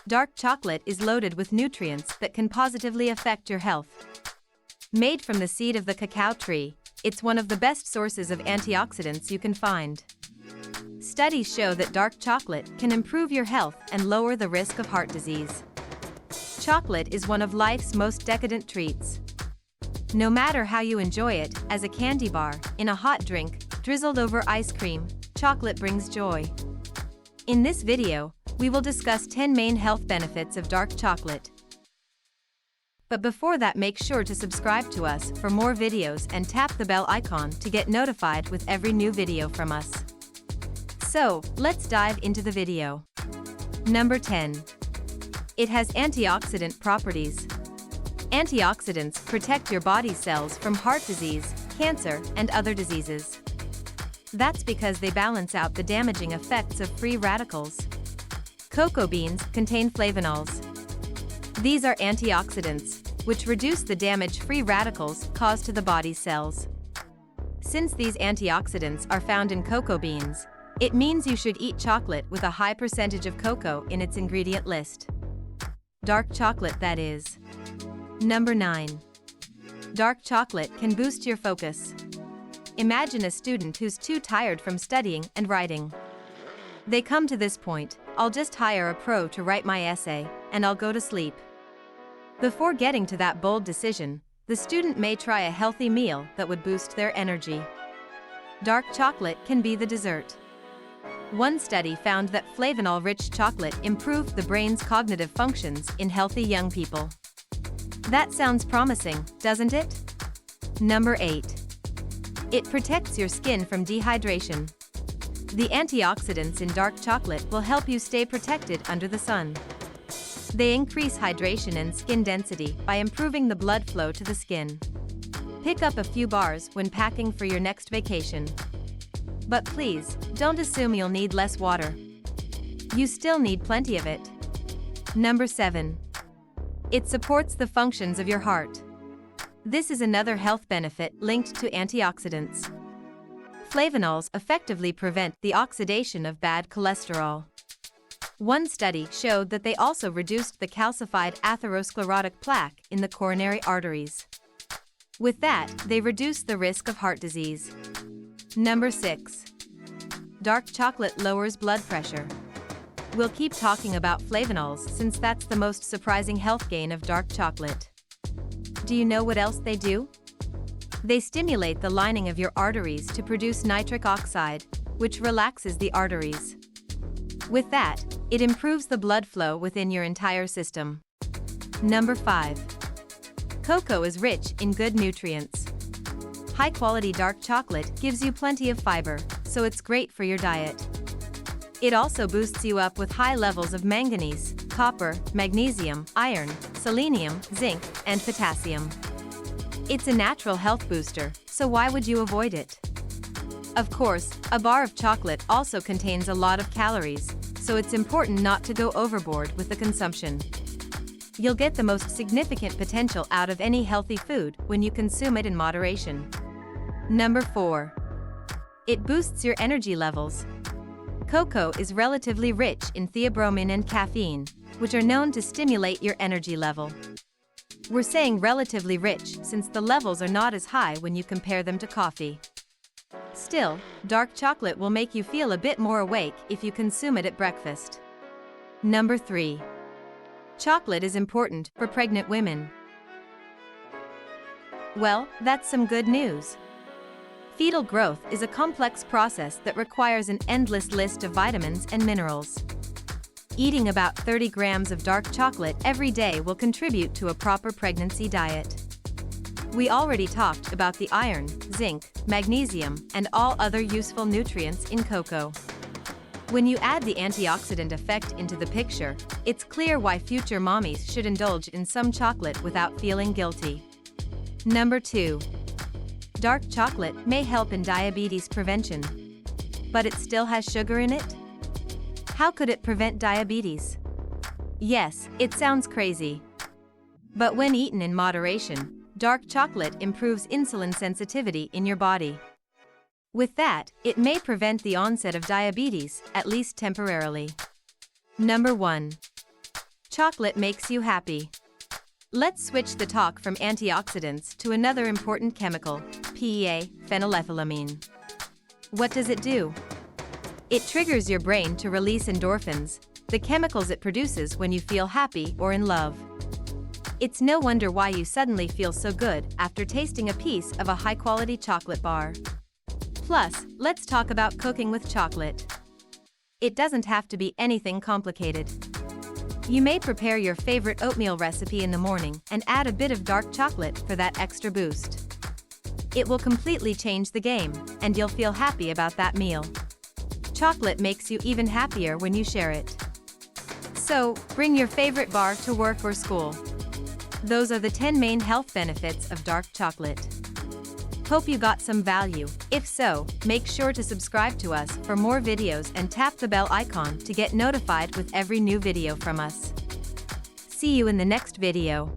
Dark chocolate is loaded with nutrients that can positively affect your health. Made from the seed of the cacao tree, it's one of the best sources of antioxidants you can find. Studies show that dark chocolate can improve your health and lower the risk of heart disease. Chocolate is one of life's most decadent treats. No matter how you enjoy it, as a candy bar, in a hot drink, drizzled over ice cream, chocolate brings joy. In this video, we will discuss 10 main health benefits of dark chocolate. But before that, make sure to subscribe to us for more videos and tap the bell icon to get notified with every new video from us. So, let's dive into the video. Number 10. It has antioxidant properties. Antioxidants protect your body cells from heart disease, cancer, and other diseases. That's because they balance out the damaging effects of free radicals. Cocoa beans contain flavonols. These are antioxidants, which reduce the damage free radicals cause to the body's cells. Since these antioxidants are found in cocoa beans, it means you should eat chocolate with a high percentage of cocoa in its ingredient list. Dark chocolate, that is. Number 9. Dark chocolate can boost your focus. Imagine a student who's too tired from studying and writing. They come to this point: I'll just hire a pro to write my essay, and I'll go to sleep. Before getting to that bold decision, the student may try a healthy meal that would boost their energy. Dark chocolate can be the dessert. One study found that flavanol-rich chocolate improved the brain's cognitive functions in healthy young people. That sounds promising, doesn't it? Number 8. It protects your skin from dehydration. The antioxidants in dark chocolate will help you stay protected under the sun. They increase hydration and skin density by improving the blood flow to the skin. Pick up a few bars when packing for your next vacation. But please, don't assume you'll need less water. You still need plenty of it. Number 7. It supports the functions of your heart. This is another health benefit linked to antioxidants. Flavonols effectively prevent the oxidation of bad cholesterol. One study showed that they also reduced the calcified atherosclerotic plaque in the coronary arteries. With that, they reduce the risk of heart disease. Number 6. Dark chocolate lowers blood pressure. We'll keep talking about flavonols since that's the most surprising health gain of dark chocolate. Do you know what else they do? They stimulate the lining of your arteries to produce nitric oxide, which relaxes the arteries. With that, it improves the blood flow within your entire system. Number 5. Cocoa is rich in good nutrients. High-quality dark chocolate gives you plenty of fiber, so it's great for your diet. It also boosts you up with high levels of manganese, copper, magnesium, iron, selenium, zinc, and potassium. It's a natural health booster, so why would you avoid it? Of course, a bar of chocolate also contains a lot of calories, so it's important not to go overboard with the consumption. You'll get the most significant potential out of any healthy food when you consume it in moderation. Number 4. It boosts your energy levels. Cocoa is relatively rich in theobromine and caffeine, which are known to stimulate your energy level. We're saying relatively rich since the levels are not as high when you compare them to coffee. Still, dark chocolate will make you feel a bit more awake if you consume it at breakfast. Number 3. Chocolate is important for pregnant women. Well, that's some good news. Fetal growth is a complex process that requires an endless list of vitamins and minerals. Eating about 30 grams of dark chocolate every day will contribute to a proper pregnancy diet. We already talked about the iron, zinc, magnesium, and all other useful nutrients in cocoa. When you add the antioxidant effect into the picture, it's clear why future mommies should indulge in some chocolate without feeling guilty. Number 2. Dark chocolate may help in diabetes prevention. But it still has sugar in it? How could it prevent diabetes? Yes, it sounds crazy. But when eaten in moderation, dark chocolate improves insulin sensitivity in your body. With that, it may prevent the onset of diabetes, at least temporarily. Number 1. Chocolate makes you happy. Let's switch the talk from antioxidants to another important chemical, PEA, phenylethylamine. What does it do? It triggers your brain to release endorphins, the chemicals it produces when you feel happy or in love. It's no wonder why you suddenly feel so good after tasting a piece of a high-quality chocolate bar. Plus, let's talk about cooking with chocolate. It doesn't have to be anything complicated. You may prepare your favorite oatmeal recipe in the morning and add a bit of dark chocolate for that extra boost. It will completely change the game, and you'll feel happy about that meal. Chocolate makes you even happier when you share it. So, bring your favorite bar to work or school. Those are the 10 main health benefits of dark chocolate. Hope you got some value. If so, make sure to subscribe to us for more videos and tap the bell icon to get notified with every new video from us. See you in the next video.